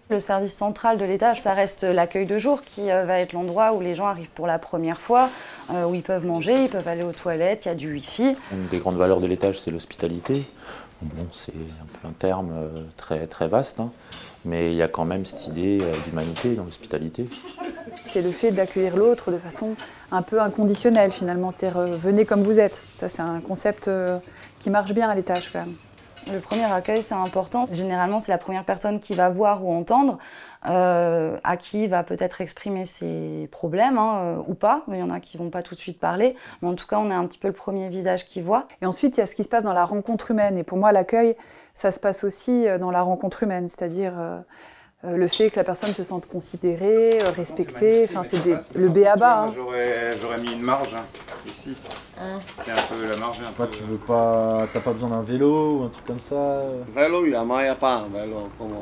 Le service central de l'étage, ça reste l'accueil de jour qui va être l'endroit où les gens arrivent pour la première fois, où ils peuvent manger, ils peuvent aller aux toilettes, il y a du wifi. Une des grandes valeurs de l'étage, c'est l'hospitalité. Bon, c'est un peu un terme très, très vaste, hein, mais il y a quand même cette idée d'humanité dans l'hospitalité. C'est le fait d'accueillir l'autre de façon un peu inconditionnelle finalement, c'est-à-dire venez comme vous êtes. Ça, c'est un concept qui marche bien à l'étage quand même. Le premier accueil, c'est important. Généralement, c'est la première personne qui va voir ou entendre, à qui il va peut-être exprimer ses problèmes, hein, ou pas. Il y en a qui ne vont pas tout de suite parler. Mais en tout cas, on est un petit peu le premier visage qui voit. Et ensuite, il y a ce qui se passe dans la rencontre humaine. Et pour moi, l'accueil, ça se passe aussi dans la rencontre humaine, c'est-à-dire le fait que la personne se sente considérée, respectée. Enfin, c'est le b.a.-ba. Hein. J'aurais mis une marge ici. C'est un peu la marge. Toi, tu veux pas, t'as pas besoin d'un vélo ou un truc comme ça? Vélo, il n'y a pas un vélo. Comment?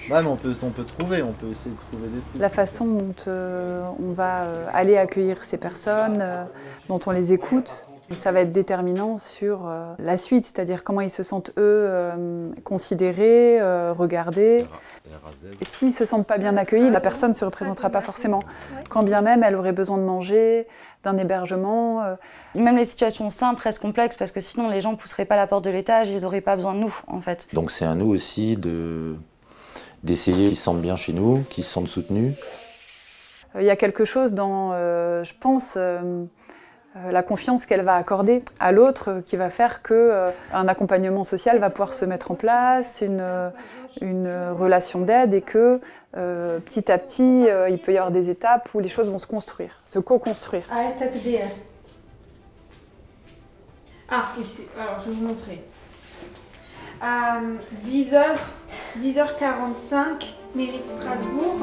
Bah, mais on peut trouver, on peut essayer de trouver des trucs. La façon dont on va aller accueillir ces personnes, dont on les écoute, ça va être déterminant sur la suite, c'est-à-dire comment ils se sentent eux considérés, regardés. S'ils ne se sentent pas bien accueillis, la personne ne se représentera pas forcément. Quand bien même elle aurait besoin de manger, d'un hébergement. Même les situations simples restent complexes parce que sinon les gens ne pousseraient pas la porte de l'étage, ils n'auraient pas besoin de nous en fait. Donc c'est à nous aussi d'essayer qu'ils se sentent bien chez nous, qu'ils se sentent soutenus. Il y a quelque chose dans, je pense, la confiance qu'elle va accorder à l'autre qui va faire qu'un accompagnement social va pouvoir se mettre en place, une relation d'aide et que petit à petit, il peut y avoir des étapes où les choses vont se construire, se co-construire. Ah oui, alors je vais vous montrer. À 10h45, mairie de Strasbourg.